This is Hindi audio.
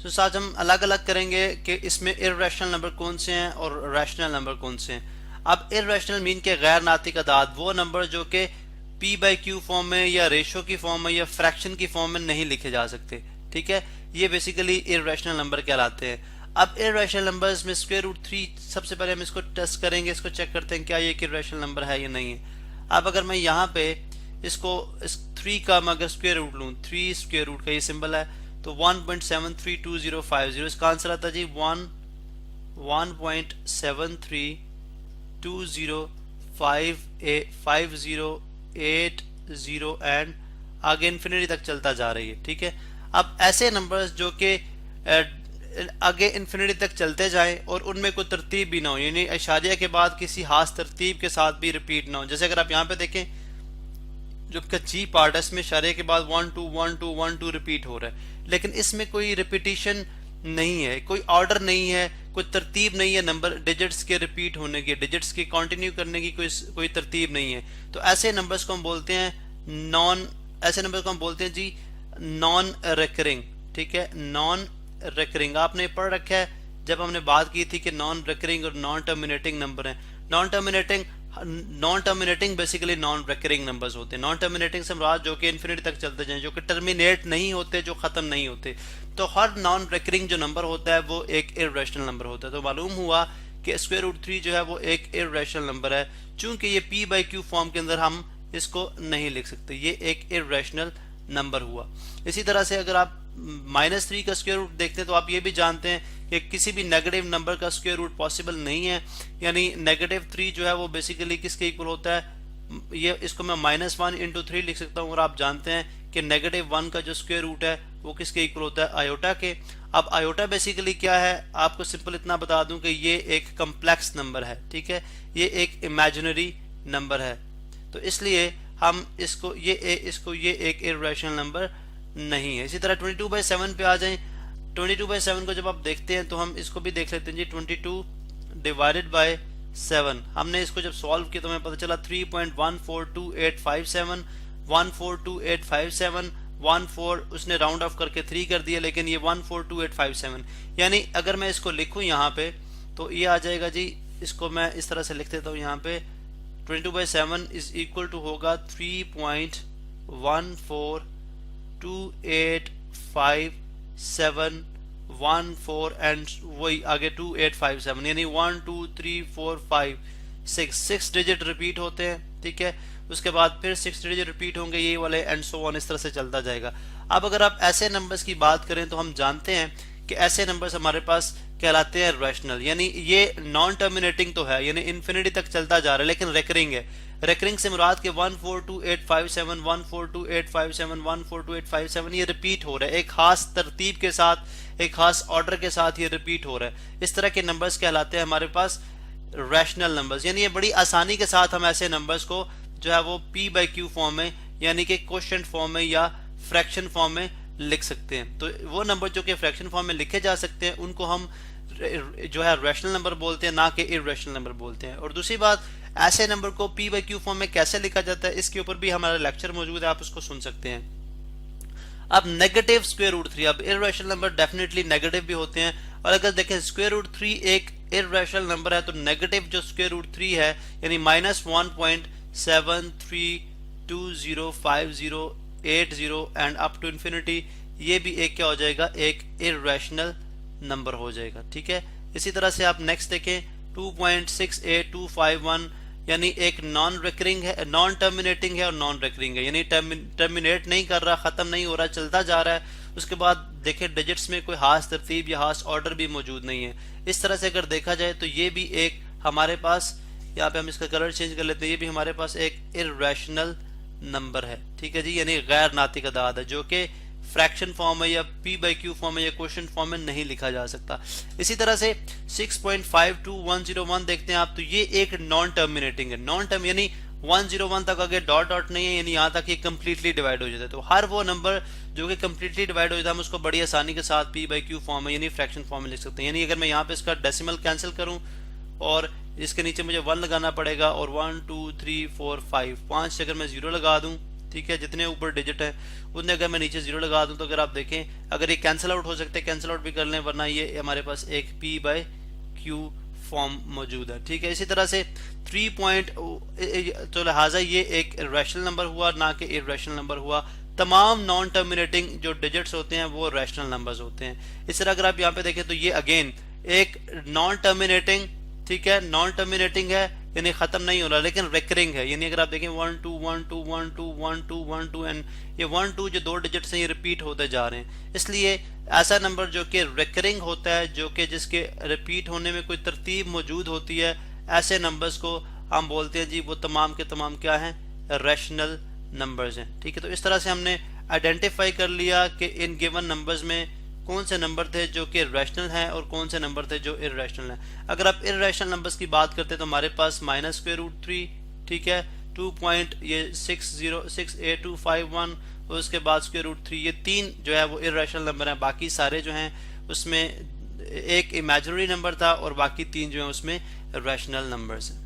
तो आज हम अलग अलग करेंगे कि इसमें इर्रेशनल नंबर कौन से हैं और रैशनल नंबर कौन से हैं। अब इर्रेशनल मीन के गैर नातिक अदाद वो नंबर जो कि पी बाई क्यू फॉर्म में या रेशो की फॉर्म में या फ्रैक्शन की फॉर्म में नहीं लिखे जा सकते। ठीक है, ये बेसिकली इर्रेशनल नंबर कहलाते हैं। अब इर्रेशनल नंबर्स में स्क्वायर रूट 3, सबसे पहले हम इसको टेस्ट करेंगे, इसको चेक करते हैं क्या ये एक इर्रेशनल नंबर है या नहीं है। अब अगर मैं यहाँ पे इसको इस 3 का मैं अगर स्क्वायर रूट लूँ, 3 स्क्वायर रूट का ये सिंबल है, तो 1.732050, इसका आंसर आता है जी 1.73205080 एंड आगे इन्फिनिटी तक चलता जा रही है। ठीक है, अब ऐसे नंबर्स जो कि आगे इन्फिनिटी तक चलते जाएं और उनमें कोई तरतीब भी ना हो, यानी इशारिया के बाद किसी खास तरतीब के साथ भी रिपीट ना हो। जैसे अगर आप यहाँ पे देखें जो जी पार्ट है इसमें इशारे के बाद 1 2 1 2 1 2 रिपीट हो रहा है, लेकिन इसमें कोई रिपीटिशन नहीं है, कोई ऑर्डर नहीं है, कोई तरतीब नहीं है नंबर डिजिट्स के रिपीट होने की, डिजिट्स के कंटिन्यू करने की कोई तरतीब नहीं है। तो ऐसे नंबर्स को हम बोलते हैं जी नॉन रिकरिंग। ठीक है, नॉन रिकरिंग आपने पढ़ रखा है जब हमने बात की थी कि नॉन रिकरिंग और नॉन टर्मिनेटिंग नंबर है। Non terminating basically non recurring numbers होते हैं। नॉन टर्मिनेटिंग से मुराद जो कि इन्फिनिटी तक चलते जाएं, जो कि टर्मिनेट नहीं होते, जो खत्म नहीं होते। तो हर नॉन रिकरिंग जो नंबर होता है वो एक इर्रेशनल नंबर होता है। तो मालूम हुआ कि स्क्वायर रूट 3 जो है वो एक इर्रेशनल नंबर है, चूंकि ये पी बाई क्यू फॉर्म के अंदर हम इसको नहीं लिख सकते, ये एक इर्रेशनल नंबर हुआ। इसी तरह से अगर आप -3 का स्क्वायर रूट देखते हैं तो आप ये भी जानते हैं कि किसी भी नेगेटिव नंबर का स्क्वायर रूट पॉसिबल नहीं है, यानी -3 जो है वो बेसिकली किसके इक्वल होता है, ये इसको मैं -1 इंटू 3 लिख सकता हूँ। और आप जानते हैं कि -1 का जो स्क्वायर रूट है वो किसके इक्वल होता है, आयोटा के। अब आयोटा बेसिकली क्या है, आपको सिंपल इतना बता दूं कि ये एक कम्प्लेक्स नंबर है। ठीक है, ये एक इमेजिनरी नंबर है, तो इसलिए हम इसको ये एक इर्रेशनल नंबर नहीं है। इसी तरह 22/7 पे आ जाएं। 22/7 को जब आप देखते हैं तो हम इसको भी देख लेते हैं जी। 22 डिवाइडेड बाय 7, हमने इसको जब सॉल्व किया तो हमें पता चला 3.142857, 142857, 14 उसने राउंड ऑफ करके 3 कर दिया, लेकिन ये 142857, यानी अगर मैं इसको लिखूं यहाँ पे तो ये आ जाएगा जी। इसको मैं इस तरह से लिख देता हूँ यहाँ पे, 22/7 इज इक्वल टू होगा 3.1428571 एंड वही आगे 2857, यानी 1 2 3 4 5 6 डिजिट रिपीट होते हैं। ठीक है, उसके बाद फिर 6 डिजिट रिपीट होंगे ये वाले एंड सो ऑन, इस तरह से चलता जाएगा। अब अगर आप ऐसे नंबर्स की बात करें तो हम जानते हैं कि ऐसे नंबर्स हमारे पास कहलाते हैं रैशनल, यानी ये नॉन टर्मिनेटिंग तो है, यानी इन्फिनिटी तक चलता जा रहा है, लेकिन रेकरिंग है। रेकरिंग से मुराद के 142857, 142857, 142857 ये रिपीट हो रहा है, एक खास तरतीब के साथ, एक खास ऑर्डर के साथ ये रिपीट हो रहा है। इस तरह के नंबर्स कहलाते हैं हमारे पास रैशनल नंबर्स, यानी ये बड़ी आसानी के साथ हम ऐसे नंबर्स को जो है वो पी बाई क्यू फॉर्म में, यानी कि क्वोशिएंट फॉर्म में या फ्रैक्शन फॉर्म में लिख सकते हैं। तो वो नंबर जो कि फ्रैक्शन फॉर्म में लिखे जा सकते हैं उनको हम जो है रैशनल नंबर बोलते हैं, ना कि इर्रेशनल नंबर बोलते हैं। और दूसरी बात, ऐसे नंबर को पी बाई क्यू फॉर्म में कैसे लिखा जाता है, इसके ऊपर भी हमारा लेक्चर मौजूद है, आप उसको सुन सकते हैं। अब नेगेटिव स्क्वायर रूट 3, अब इर्रेशनल नंबर डेफिनेटली नेगेटिव भी होते हैं, और अगर देखें स्क्वायर रूट 3 एक इर्रेशनल नंबर है तो नेगेटिव जो स्क्वायर रूट 3 है यानी -1.73205080 एंड अप टू इन्फिनिटी, ये भी एक क्या हो जाएगा, एक इर्रेशनल नंबर हो जाएगा। ठीक है, इसी तरह से आप नेक्स्ट देखें 2.68251, यानी एक नॉन रिकरिंग है, नॉन टर्मिनेटिंग है और नॉन रिकरिंग है, यानी टर्मिनेट नहीं कर रहा, खत्म नहीं हो रहा, चलता जा रहा है। उसके बाद देखें डिजिट्स में कोई खास तरतीब या खास ऑर्डर भी मौजूद नहीं है। इस तरह से अगर देखा जाए तो ये भी एक हमारे पास, यहाँ पे हम इसका कलर चेंज कर लेते हैं, ये भी हमारे पास एक इर्रेशनल नंबर है। ठीक है जी, यानी गैर नातिक अदाद है, जो कि फ्रैक्शन फॉर्म में या पी बाई क्यू फॉर्म में या क्वोशिएंट फॉर्म में नहीं लिखा जा सकता। इसी तरह से 6.52101 देखते हैं आप, तो ये एक नॉन टर्मिनेटिंग है। नॉन टर्म यानी 101 तक आगे डॉट डॉट नहीं है, यानी यहाँ तक ये कम्प्लीटली डिवाइड हो जाता है। तो हर वो नंबर जो कि कम्प्लीटली डिवाइड हो जाता है हम उसको बड़ी आसानी के साथ पी बाई क्यू फॉर्म में यानी फ्रैक्शन फॉर्म में लिख सकते हैं। यानी अगर मैं यहाँ पे इसका डेसिमल कैंसिल करूँ और इसके नीचे मुझे 1 लगाना पड़ेगा, और 1 2 3 4 5 से अगर मैं 0 लगा दूं, ठीक है, जितने ऊपर डिजिट है उतने अगर मैं नीचे जीरो लगा दूं तो अगर आप देखें अगर ये कैंसिल आउट हो सकते हैं कैंसिल आउट भी कर लें, वरना ये हमारे पास एक P बाय Q फॉर्म मौजूद है। ठीक है, इसी तरह से 3 पॉइंट, तो लिहाजा ये एक रैशनल नंबर हुआ ना कि इररेशनल नंबर हुआ। तमाम नॉन टर्मिनेटिंग जो डिजिट्स होते हैं वो रैशनल नंबर्स होते हैं। इस तरह अगर आप यहाँ पे देखें तो ये अगेन एक नॉन टर्मिनेटिंग, ठीक है, नॉन टर्मिनेटिंग है यानी खत्म नहीं हो रहा लेकिन रिकरिंग है, यानी अगर आप देखें 1 2 1 2 1 2 1 2 1 2 एंड ये 1 2 जो दो डिजिट्स हैं ये रिपीट होते जा रहे हैं। इसलिए ऐसा नंबर जो कि रिकरिंग होता है, जो कि जिसके रिपीट होने में कोई तरतीब मौजूद होती है, ऐसे नंबर्स को हम बोलते हैं जी वो तमाम के तमाम क्या हैं, रैशनल नंबर्स हैं। ठीक है, तो इस तरह से हमने आइडेंटिफाई कर लिया कि इन गिवन नंबर्स में कौन से नंबर थे जो कि रैशनल हैं और कौन से नंबर थे जो इररेशनल हैं। अगर आप इररेशनल नंबर्स की बात करते हैं तो हमारे पास -√3, ठीक है, 2.60825 और उसके बाद √3, ये तीन जो है वो इररेशनल नंबर हैं। बाकी सारे जो हैं उसमें एक इमेजिनरी नंबर था और बाकी तीन जो है उसमें रैशनल नंबर्स हैं।